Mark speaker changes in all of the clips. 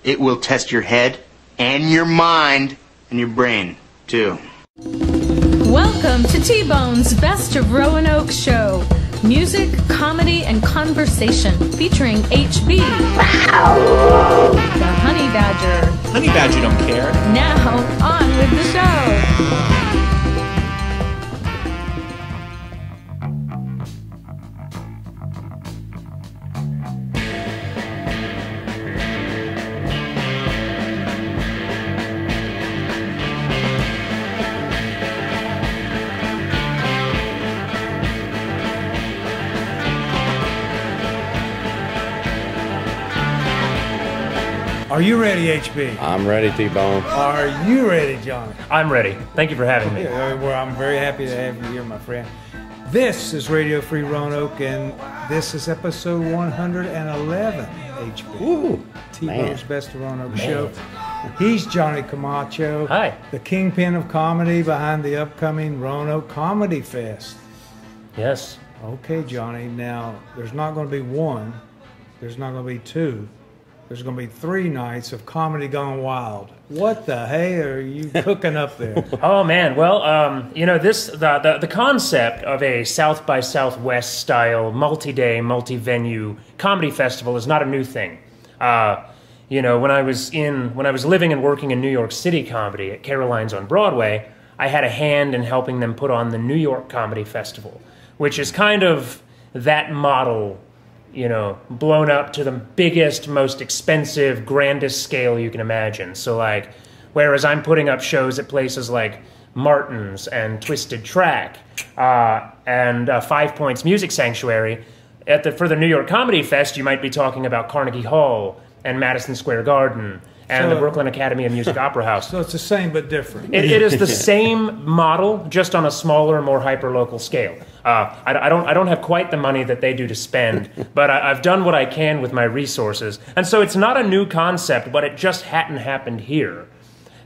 Speaker 1: It will test your head and your mind and your brain, too.
Speaker 2: Welcome to T-Bone's Best of Roanoke show. Music, comedy, and conversation featuring HB, the Honey Badger.
Speaker 3: Honey Badger don't care.
Speaker 2: Now, on with the show.
Speaker 4: Are you ready, HB?
Speaker 5: I'm ready, T-Bone.
Speaker 4: Are you ready, John?
Speaker 3: I'm ready. Thank you for having me.
Speaker 4: Well, I'm very happy to have you here, my friend. This is Radio Free Roanoke, and this is episode 111, HB.
Speaker 5: Ooh,
Speaker 4: T-Bone's Best of Roanoke show. He's Johnny Camacho.
Speaker 3: Hi.
Speaker 4: The kingpin of comedy behind the upcoming Roanoke Comedy Fest.
Speaker 3: Yes.
Speaker 4: Okay, Johnny. Now, there's not going to be one. There's not going to be two. There's going to be 3 nights of comedy gone wild. What the hey are you cooking up there?
Speaker 3: Oh man, well, you know, the concept of a South by Southwest style multi-day, multi-venue comedy festival is not a new thing. You know, when I was living and working in New York City comedy at Caroline's on Broadway, I had a hand in helping them put on the New York Comedy Festival, which is kind of that model, you know, blown up to the biggest, most expensive, grandest scale you can imagine. So like, whereas I'm putting up shows at places like Martin's and Twisted Track and 5 Points Music Sanctuary, for the New York Comedy Fest, you might be talking about Carnegie Hall and Madison Square Garden and the Brooklyn Academy of Music Opera House.
Speaker 4: So it's the same but different.
Speaker 3: It is the same model, just on a smaller, more hyper-local scale. I don't have quite the money that they do to spend, but I've done what I can with my resources. And so it's not a new concept, but it just hadn't happened here.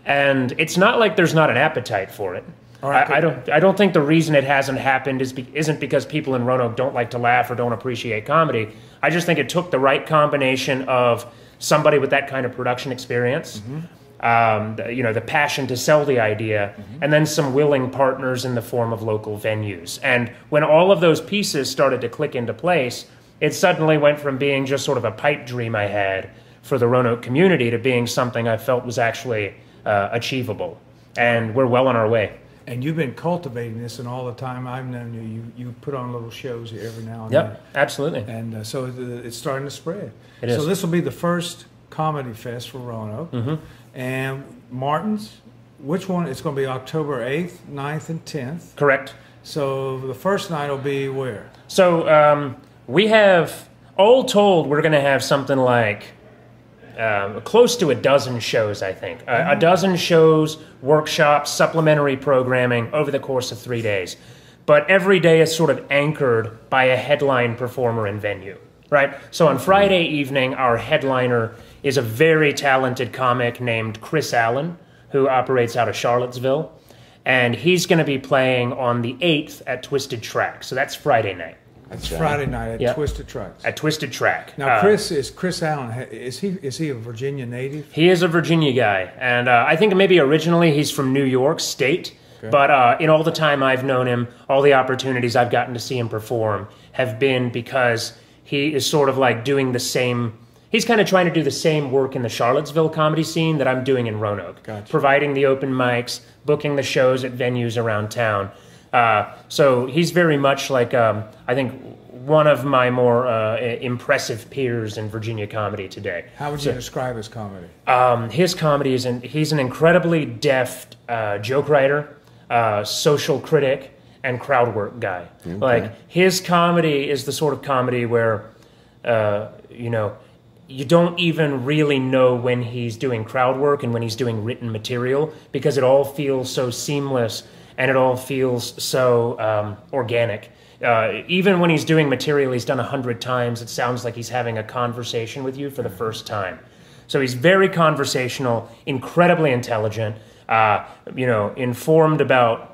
Speaker 3: And it's not like there's not an appetite for it. All right, I don't think the reason it hasn't happened isn't because people in Roanoke don't like to laugh or don't appreciate comedy. I just think it took the right combination of somebody with that kind of production experience, you know, the passion to sell the idea, and then some willing partners in the form of local venues. And when all of those pieces started to click into place, it suddenly went from being just sort of a pipe dream I had for the Roanoke community to being something I felt was actually achievable. And we're well on our way.
Speaker 4: And you've been cultivating this, and all the time I've known you put on little shows here every now and then.
Speaker 3: Yep, absolutely.
Speaker 4: And so it's starting to spread.
Speaker 3: It is.
Speaker 4: So this will be the first comedy fest for Roanoke. And Martin's, which one? It's going to be October 8th, 9th, and 10th.
Speaker 3: Correct.
Speaker 4: So the first night will be where?
Speaker 3: So we have, all told, we're going to have something like close to a dozen shows, I think. A dozen shows, workshops, supplementary programming over the course of 3 days. But every day is sort of anchored by a headline performer and venue, right? So on Friday evening, our headliner is a very talented comic named Chris Allen, who operates out of Charlottesville. And he's going to be playing on the 8th at Twisted Track. So that's Friday night.
Speaker 4: That's Friday night at Twisted Track.
Speaker 3: At Twisted Track.
Speaker 4: Now, Chris Allen, is he a Virginia native?
Speaker 3: He is a Virginia guy, and I think maybe originally he's from New York State. Okay. But in all the time I've known him, all the opportunities I've gotten to see him perform have been because he is sort of like doing the same. He's kind of trying to do the same work in the Charlottesville comedy scene that I'm doing in Roanoke, providing the open mics, booking the shows at venues around town. So he's very much like, I think, one of my more impressive peers in Virginia comedy today.
Speaker 4: How would you describe his comedy?
Speaker 3: His comedy is, he's an incredibly deft joke writer, social critic, and crowd work guy. Okay. Like, his comedy is the sort of comedy where, you know, you don't even really know when he's doing crowd work and when he's doing written material, because it all feels so seamless and it all feels so organic. Even when he's doing material he's done 100 times, it sounds like he's having a conversation with you for the first time. So he's very conversational, incredibly intelligent, you know, informed about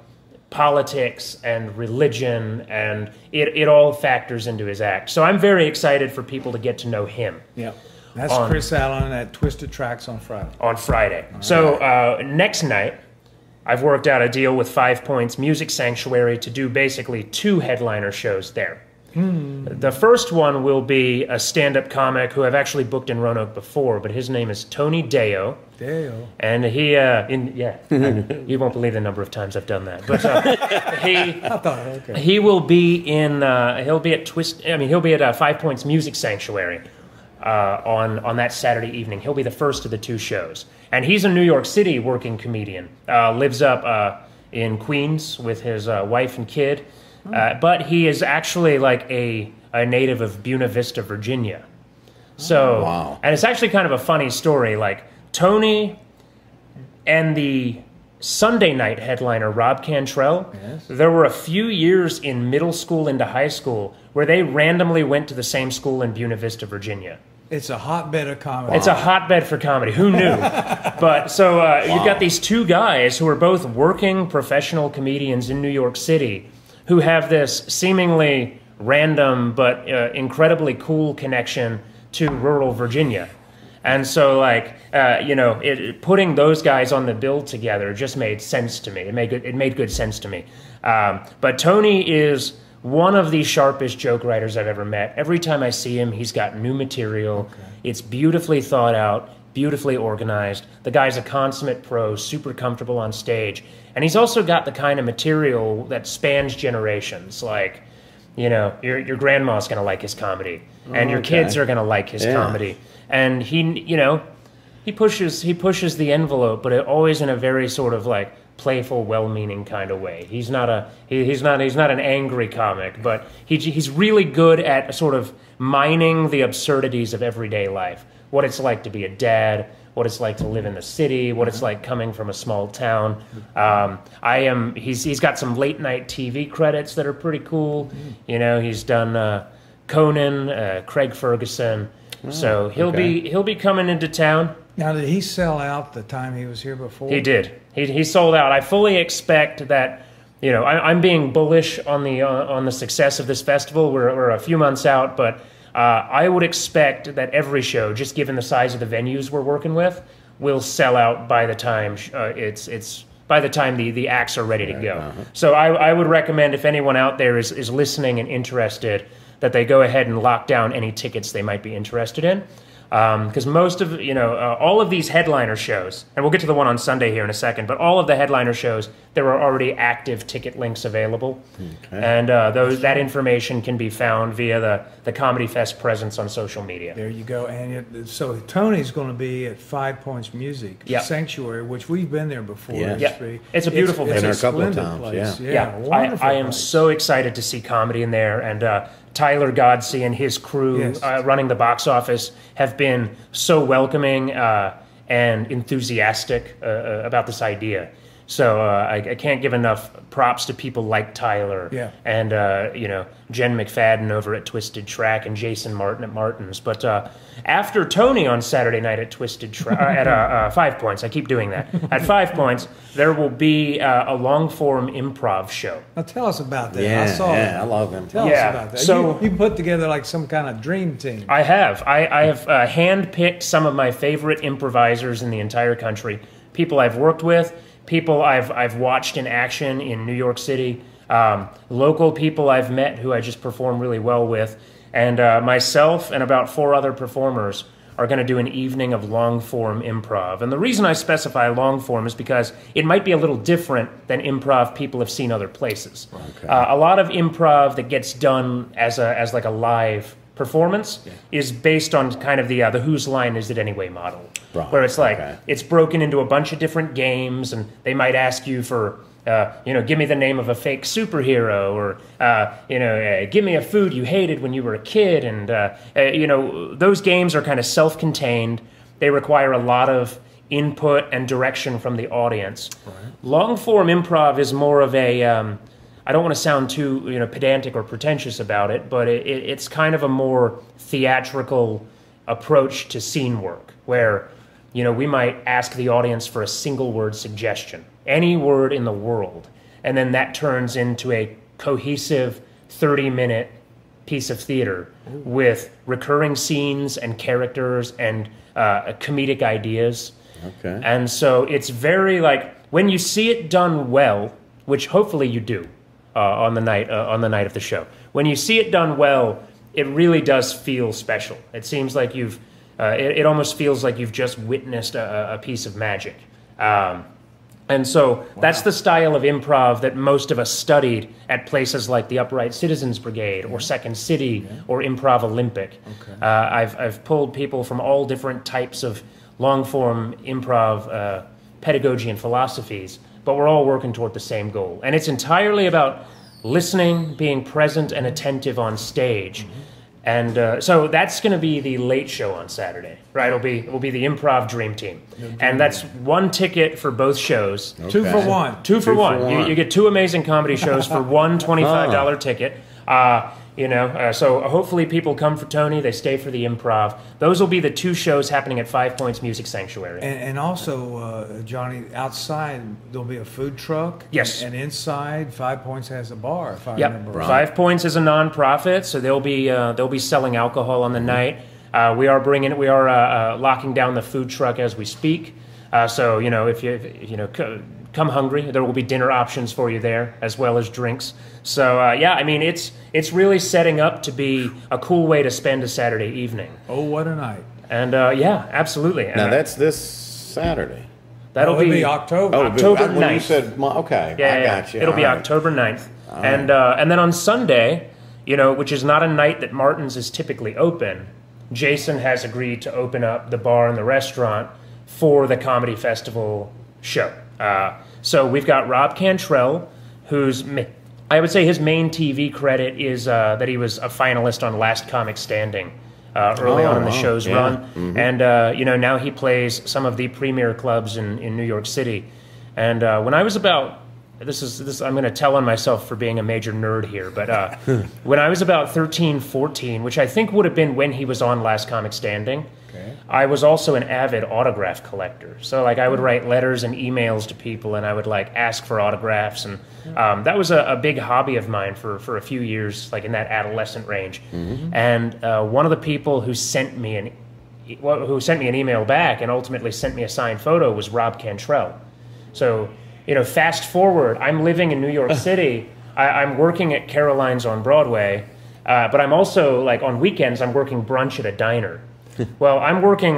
Speaker 3: politics and religion, and it all factors into his act. So I'm very excited for people to get to know him.
Speaker 4: Yeah. That's Chris Allen at Twisted Tracks on Friday.
Speaker 3: On Friday. So next night, I've worked out a deal with 5 Points Music Sanctuary to do basically 2 headliner shows there. The first one will be a stand-up comic who I've actually booked in Roanoke before, but his name is Tony Deo. And he, you won't believe the number of times I've done that. But he will be in, he'll be at 5 Points Music Sanctuary on that Saturday evening. He'll be the first of the 2 shows. And he's a New York City working comedian, lives up in Queens with his wife and kid. But he is actually like a native of Buena Vista, Virginia. So, and it's actually kind of a funny story. Like Tony and the Sunday night headliner, Rob Cantrell, there were a few years in middle school into high school where they randomly went to the same school in Buena Vista, Virginia.
Speaker 4: It's a hotbed of comedy.
Speaker 3: It's a hotbed for comedy. Who knew? But so you've got these 2 guys who are both working professional comedians in New York City who have this seemingly random but incredibly cool connection to rural Virginia. And so, like, putting those guys on the bill together just made sense to me. It made good sense to me. But Tony is one of the sharpest joke writers I've ever met. Every time I see him, he's got new material. It's beautifully thought out, beautifully organized. The guy's a consummate pro, super comfortable on stage. And he's also got the kind of material that spans generations. Like, your grandma's going to like his comedy, and your kids are going to like his comedy. And he pushes the envelope, but always in a very sort of like playful, well-meaning kind of way. He's not an angry comic, but he's really good at sort of mining the absurdities of everyday life. What it's like to be a dad, what it's like to live in the city, what it's like coming from a small town. He's got some late night TV credits that are pretty cool. He's done Conan, Craig Ferguson. So he'll be coming into town.
Speaker 4: Now, did he sell out the time he was here before?
Speaker 3: He did. He sold out. I fully expect that. I'm being bullish on the success of this festival. We're a few months out, but I would expect that every show, just given the size of the venues we're working with, will sell out by the time the acts are ready to go. So I would recommend, if anyone out there is listening and interested, that they go ahead and lock down any tickets they might be interested in. Because most of, all of these headliner shows, and we'll get to the one on Sunday here in a second, but all of the headliner shows, there are already active ticket links available. And that information can be found via the Comedy Fest presence on social media.
Speaker 4: There you go. And so Tony's going to be at 5 Points Music Sanctuary, which we've been there before.
Speaker 3: It's a beautiful venue.
Speaker 4: It's a splendid place.
Speaker 3: I am so excited to see comedy in there, and Tyler Godsey and his crew running the box office have been so welcoming and enthusiastic about this idea. So I can't give enough props to people like Tyler and Jen McFadden over at Twisted Track and Jason Martin at Martin's. But after Tony on Saturday night at at 5 Points, I keep doing that. At 5 Points, there will be a long-form improv show.
Speaker 4: Now tell us about that. I saw it.
Speaker 5: I love them.
Speaker 4: Tell us about that. So you put together like some kind of dream team.
Speaker 3: I have. I have handpicked some of my favorite improvisers in the entire country, people I've worked with, people I've watched in action in New York City, local people I've met who I just perform really well with, and myself and about 4 other performers are going to do an evening of long-form improv. And the reason I specify long-form is because it might be a little different than improv people have seen other places. A lot of improv that gets done as like a live performance is based on kind of the Whose Line Is It Anyway model, where it's like it's broken into a bunch of different games, and they might ask you for give me the name of a fake superhero, or give me a food you hated when you were a kid, and those games are kind of self-contained. They require a lot of input and direction from the audience. Long-form improv is more of a I don't want to sound too pedantic or pretentious about it, but it's kind of a more theatrical approach to scene work, where we might ask the audience for a single word suggestion, any word in the world, and then that turns into a cohesive 30-minute piece of theater with recurring scenes and characters and comedic ideas.
Speaker 5: Okay.
Speaker 3: And so it's very like when you see it done well, which hopefully you do on the night of the show. When you see it done well, it really does feel special. It seems like it almost feels like you've just witnessed a piece of magic. And so that's the style of improv that most of us studied at places like the Upright Citizens Brigade or Second City or Improv Olympic.
Speaker 4: Okay.
Speaker 3: I've pulled people from all different types of long-form improv pedagogy and philosophies, but we're all working toward the same goal. And it's entirely about listening, being present and attentive on stage. And so that's going to be the late show on Saturday, right? It will be the Improv Dream Team, and that's one ticket for both shows.
Speaker 5: Okay.
Speaker 4: 2 for 1.
Speaker 3: Two for one. You get two amazing comedy shows for one $25 ticket. So hopefully people come for Tony. They stay for the Improv. Those will be the two shows happening at 5 Points Music Sanctuary.
Speaker 4: And also, Johnny, outside there'll be a food truck.
Speaker 3: Yes.
Speaker 4: And inside, 5 Points has a bar, if I
Speaker 3: Yep.
Speaker 4: remember right.
Speaker 3: 5 Points is a nonprofit, so they'll be selling alcohol on the night. We are locking down the food truck as we speak. So if you come hungry, there will be dinner options for you there as well as drinks. So it's really setting up to be a cool way to spend a Saturday evening.
Speaker 4: Oh, what a night.
Speaker 3: And absolutely.
Speaker 5: Now that's this Saturday.
Speaker 3: That'll
Speaker 4: It'll be October.
Speaker 3: October
Speaker 5: when
Speaker 3: 9th.
Speaker 5: You said, okay,
Speaker 3: Yeah,
Speaker 5: I got you.
Speaker 3: It'll be
Speaker 5: All right.
Speaker 3: October 9th. And then on Sunday, which is not a night that Martin's is typically open, Jason has agreed to open up the bar and the restaurant for the Comedy Festival show. So we've got Rob Cantrell, I would say his main TV credit is that he was a finalist on Last Comic Standing early on in the show's run. Mm-hmm. And, now he plays some of the premier clubs in New York City. And when I was about, I'm going to tell on myself for being a major nerd here, but when I was about 13, 14, which I think would have been when he was on Last Comic Standing,
Speaker 4: Okay.
Speaker 3: I was also an avid autograph collector. So I would write letters and emails to people, and I would ask for autographs, and that was a big hobby of mine for a few years, in that adolescent range. Mm-hmm. And one of the people who sent me an email back and ultimately sent me a signed photo was Rob Cantrell. So fast forward, I'm living in New York City. I'm working at Caroline's on Broadway, but I'm also on weekends I'm working brunch at a diner. Well, I'm working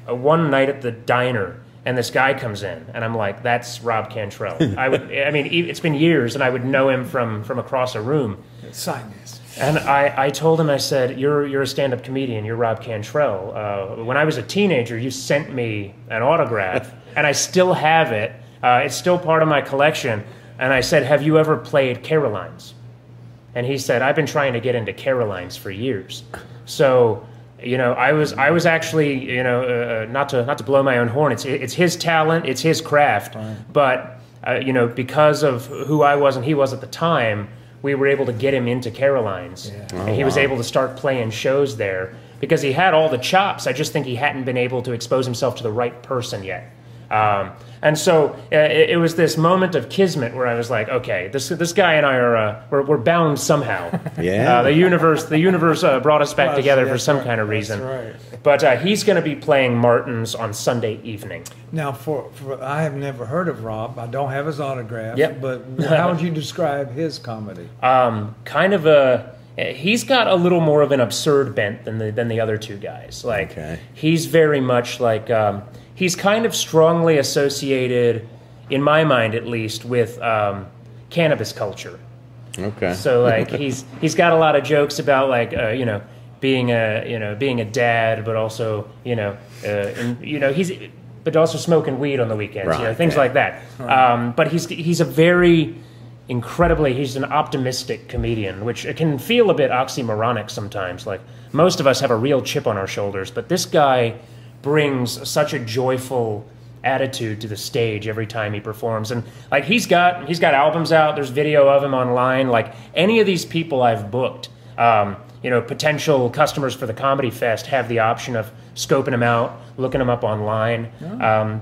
Speaker 3: one night at the diner, and this guy comes in, and I'm like, "That's Rob Cantrell." It's been years, and I would know him from across a room.
Speaker 4: Sign this.
Speaker 3: And I told him, I said, "You're a stand-up comedian. You're Rob Cantrell. When I was a teenager, you sent me an autograph, and I still have it. It's still part of my collection." And I said, "Have you ever played Caroline's?" And he said, "I've been trying to get into Caroline's for years." So. I was actually, not to blow my own horn. It's his talent, it's his craft, right. But because of who I was and he was at the time, we were able to get him into Caroline's, and he was able to start playing shows there because he had all the chops. I just think he hadn't been able to expose himself to the right person yet. And so it was this moment of kismet where I was like, okay, this guy and I we're bound somehow.
Speaker 5: Yeah.
Speaker 3: The universe brought us back together for some kind of reason.
Speaker 4: That's right.
Speaker 3: But he's going to be playing Martin's on Sunday evening.
Speaker 4: Now, for I have never heard of Rob. I don't have his autograph.
Speaker 3: Yep.
Speaker 4: But how would you describe his comedy?
Speaker 3: He's got a little more of an absurd bent than the other two guys. He's very much he's kind of strongly associated, in my mind at least, with cannabis culture.
Speaker 5: Okay.
Speaker 3: So he's got a lot of jokes about being a dad, but also but also smoking weed on the weekends,
Speaker 5: right,
Speaker 3: things like that. Right. But he's an optimistic comedian, which can feel a bit oxymoronic sometimes. Most of us have a real chip on our shoulders, but this guy brings such a joyful attitude to the stage every time he performs. And he's got albums out, there's video of him online. Any of these people I've booked, potential customers for the Comedy Fest have the option of scoping him out, looking him up online.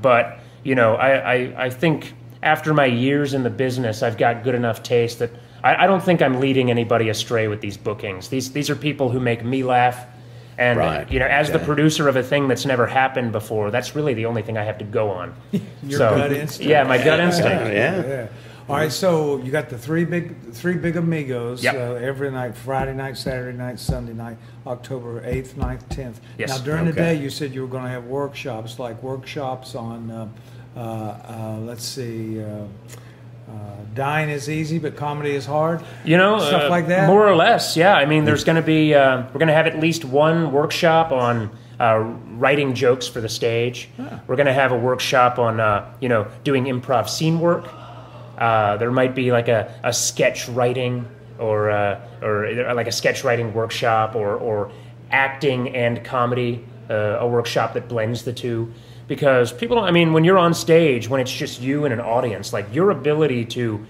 Speaker 3: But I think after my years in the business, I've got good enough taste that I don't think I'm leading anybody astray with these bookings. These are people who make me laugh. And,
Speaker 5: Right.
Speaker 3: you know, as the
Speaker 5: Okay.
Speaker 3: producer of a thing that's never happened before, that's really the only thing I have to go on.
Speaker 4: Your gut instinct.
Speaker 3: Yeah, my gut instinct.
Speaker 5: Yeah.
Speaker 4: All right, so you got the three big amigos
Speaker 3: Yep.
Speaker 4: every night, Friday night, Saturday night, Sunday night, October 8th, 9th, 10th.
Speaker 3: Yes.
Speaker 4: Now, during the
Speaker 5: Okay.
Speaker 4: day, you said you were going to have workshops, like workshops on, let's see, dying is easy, but comedy is hard.
Speaker 3: You know,
Speaker 4: Stuff like that?
Speaker 3: More or less, yeah. I mean, there's going to be, we're going to have at least one workshop on writing jokes for the stage. We're going to have a workshop on, you know, doing improv scene work. There might be like a sketch writing or like a sketch writing workshop or acting and comedy, a workshop that blends the two. Because people don't, I mean, when you're on stage, when it's just you and an audience, like your ability to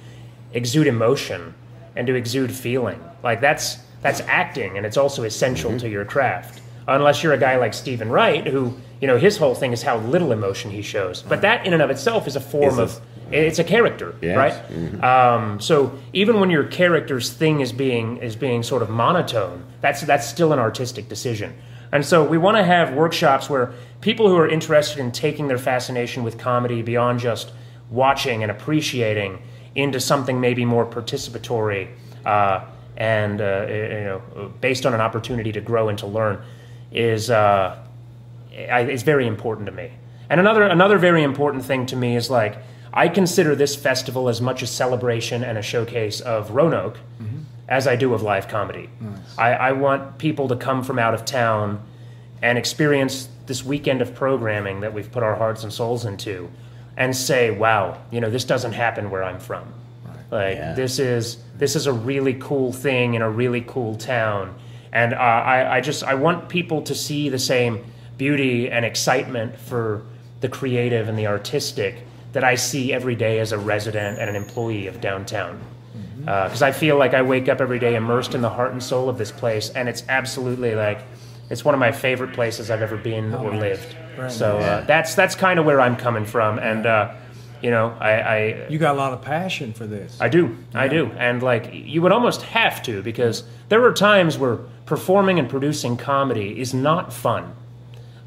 Speaker 3: exude emotion and to exude feeling, like that's acting, and it's also essential to your craft. Unless you're a guy like Stephen Wright, who, you know, his whole thing is how little emotion he shows. But that in and of itself is a form of, it's a character,
Speaker 5: Yes.
Speaker 3: right? So even when your character's thing is being sort of monotone, that's still an artistic decision. And so we want to have workshops where people who are interested in taking their fascination with comedy beyond just watching and appreciating into something maybe more participatory and you know, based on an opportunity to grow and to learn is very important to me. And another very important thing to me is, like, I consider this festival as much a celebration and a showcase of Roanoke as I do of live comedy. Nice. I want people to come from out of town and experience this weekend of programming that we've put our hearts and souls into and say, wow, you know, this doesn't happen where I'm from. Right. Like, this is a really cool thing in a really cool town. And I want people to see the same beauty and excitement for the creative and the artistic that I see every day as a resident and an employee of downtown. Because I feel like I wake up every day immersed in the heart and soul of this place, and it's absolutely, like, it's one of my favorite places I've ever been or lived. Right. So that's kind of where I'm coming from, and you know,
Speaker 4: you got a lot of passion for this.
Speaker 3: I do, and like, you would almost have to, because there are times where performing and producing comedy is not fun.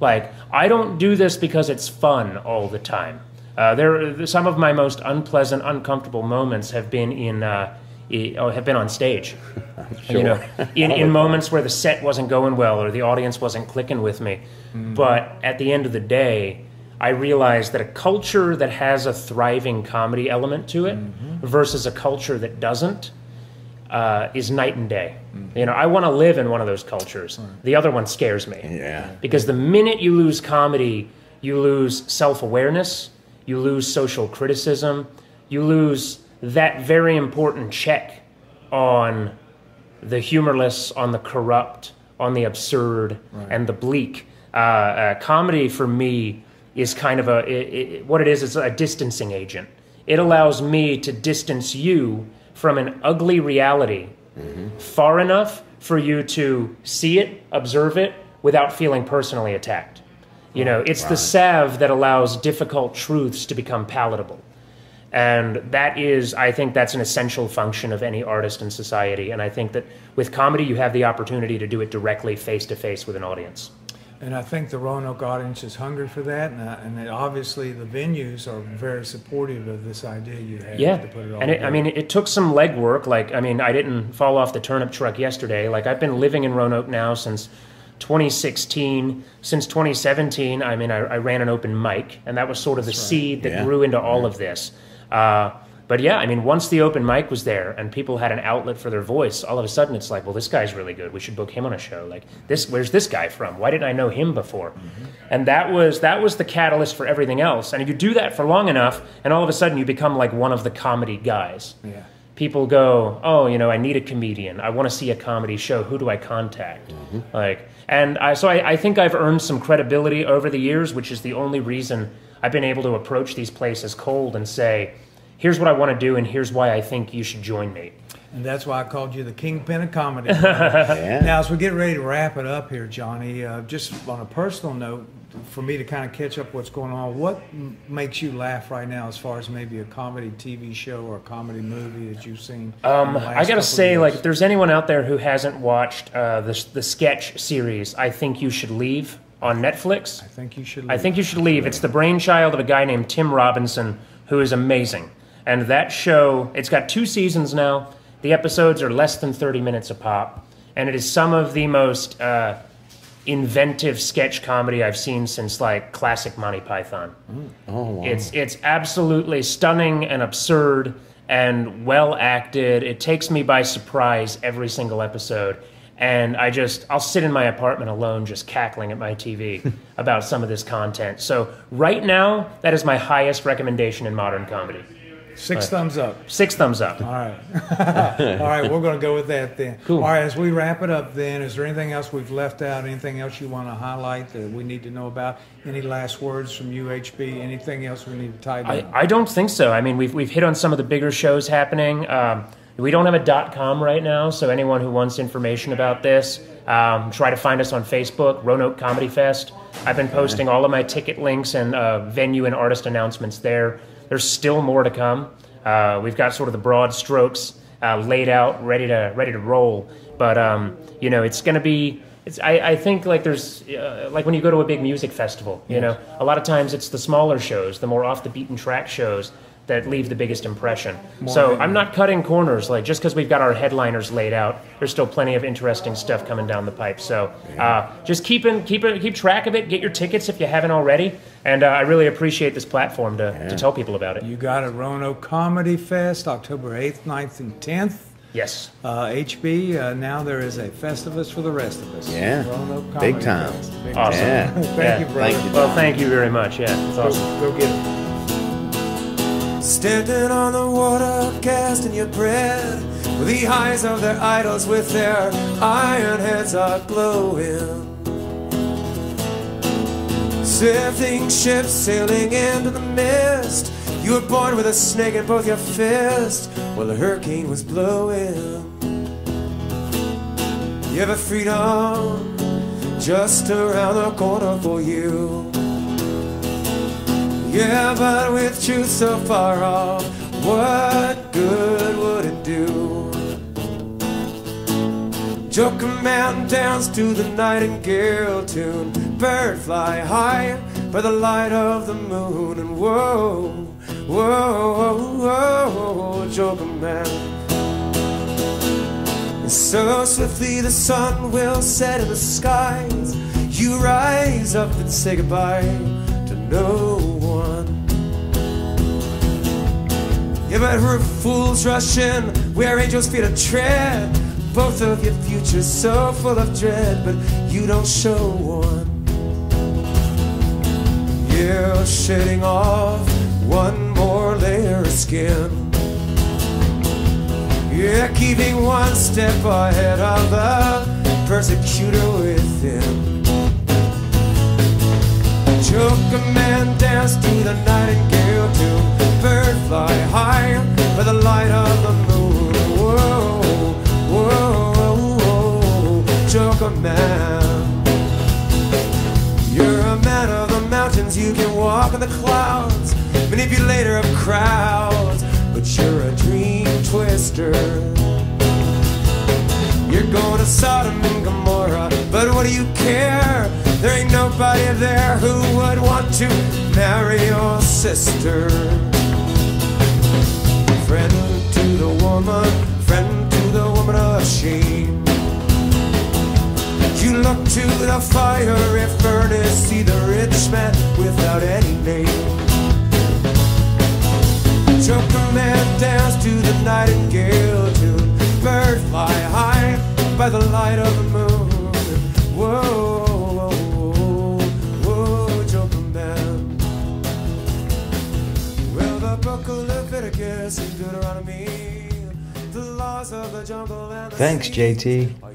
Speaker 3: Like, I don't do this because it's fun all the time. Some of my most unpleasant, uncomfortable moments have been on stage.
Speaker 5: Sure.
Speaker 3: You know, in moments where the set wasn't going well or the audience wasn't clicking with me. But at the end of the day, I realized that a culture that has a thriving comedy element to it versus a culture that doesn't is night and day. You know, I want to live in one of those cultures. The other one scares me.
Speaker 5: Yeah.
Speaker 3: Because the minute you lose comedy, you lose self-awareness, you lose social criticism, you lose that very important check on the humorless, on the corrupt, on the absurd, and the bleak. Comedy, for me, is kind of what it is a distancing agent. It allows me to distance you from an ugly reality far enough for you to see it, observe it, without feeling personally attacked. You know, it's the salve that allows difficult truths to become palatable. And I think that's an essential function of any artist in society. And I think that with comedy, you have the opportunity to do it directly, face-to-face with an audience.
Speaker 4: And I think the Roanoke audience is hungry for that, and obviously the venues are very supportive of this idea you have to put it all together.
Speaker 3: I mean, it took some legwork. Like, I mean, I didn't fall off the turnip truck yesterday. Like, I've been living in Roanoke now since 2016. Since 2017, I mean, I ran an open mic, and that was sort of the seed that grew into all of this. But yeah, I mean, once the open mic was there and people had an outlet for their voice, all of a sudden it's like, well, this guy's really good. We should book him on a show. Like, where's this guy from? Why didn't I know him before? And that was the catalyst for everything else. And if you do that for long enough, and all of a sudden you become like one of the comedy guys. Yeah. People go, oh, you know, I need a comedian. I want to see a comedy show. Who do I contact? So I think I've earned some credibility over the years, which is the only reason I've been able to approach these places cold and say, here's what I want to do, and here's why I think you should join me.
Speaker 4: And that's why I called you the kingpin of comedy. Now, as we get ready to wrap it up here, Johnny, just on a personal note, for me to kind of catch up what's going on, what makes you laugh right now as far as maybe a comedy TV show or a comedy movie that you've seen?
Speaker 3: I gotta say, like, if there's anyone out there who hasn't watched the sketch series, I Think You Should Leave on Netflix.
Speaker 4: I Think You Should Leave.
Speaker 3: I Think You Should Leave. It's the brainchild of a guy named Tim Robinson, who is amazing. And that show, it's got 2 seasons now. The episodes are less than 30 minutes a pop. And it is some of the most inventive sketch comedy I've seen since, like, classic Monty Python.
Speaker 5: Oh, wow.
Speaker 3: It's absolutely stunning and absurd and well acted. It takes me by surprise every single episode. And I'll sit in my apartment alone just cackling at my TV about some of this content. So right now, that is my highest recommendation in modern comedy.
Speaker 4: 6 thumbs up.
Speaker 3: 6 thumbs up.
Speaker 4: All right. All right, we're going to go with that then.
Speaker 3: Cool.
Speaker 4: All right, as we wrap it up then, is there anything else we've left out, anything else you want to highlight that we need to know about? Any last words from you, HB? Anything else we need to tie down?
Speaker 3: I don't think so. I mean, we've hit on some of the bigger shows happening. We don't have a .com right now, so anyone who wants information about this, try to find us on Facebook, Roanoke Comedy Fest. I've been posting all of my ticket links and venue and artist announcements there. There's still more to come. We've got sort of the broad strokes laid out, ready to roll. But it's going to be. I think like there's like when you go to a big music festival, you know, a lot of times it's the smaller shows, the more off the beaten track shows that leave the biggest impression. So I'm not cutting corners. Like just because we've got our headliners laid out, there's still plenty of interesting stuff coming down the pipe. So just keep track of it. Get your tickets if you haven't already. And I really appreciate this platform to tell people about it.
Speaker 4: You got it. Roanoke Comedy Fest, October 8th, 9th, and 10th.
Speaker 3: Yes.
Speaker 4: HB, now there is a Festivus for the rest of us.
Speaker 5: Yeah.
Speaker 4: Roanoke Comedy
Speaker 5: Big time.
Speaker 4: Fest. Big
Speaker 3: Awesome.
Speaker 5: Yeah.
Speaker 4: Thank you, brother.
Speaker 5: Thank you.
Speaker 3: Well, thank you very much. Yeah, it's awesome.
Speaker 4: Go get it.
Speaker 6: Standing on the water, casting your bread, with the eyes of their idols with their iron heads are glowing. Sifting ships sailing into the mist, you were born with a snake in both your fists while the hurricane was blowing. You have a freedom just around the corner for you. Yeah, but with truth so far off, what good would it do? Joker Mountain dance to the nightingale tune, bird fly high by the light of the moon, and whoa, whoa, whoa, whoa, Joker Mountain. And so swiftly the sun will set in the skies, you rise up and say goodbye to no one. Yeah, but we're fools rush in where angels feet a tread, both of your futures so full of dread, but you don't show one. You're shedding off one more layer of skin. You're keeping one step ahead of the persecutor within. Joker man dance to the nightingale tune, bird fly high by the light of the moon. Whoa, whoa, whoa, whoa, Joker man. You're a man of the mountains, you can walk on the clouds, manipulator of crowds, but you're a dream twister. You're going to Sodom and Gomorrah, but what do you care? There ain't nobody there who would want to marry your sister. Friend to the woman of shame. You look to the fiery furnace, see the rich man without any name. Joker man dance to the nightingale tune, bird fly high by the light of the moon. Whoa, whoa, whoa, Joker man. Well, the book of Leviticus and Deuteronomy, the laws of the jungle and the
Speaker 4: Thanks,
Speaker 6: sea.
Speaker 4: JT.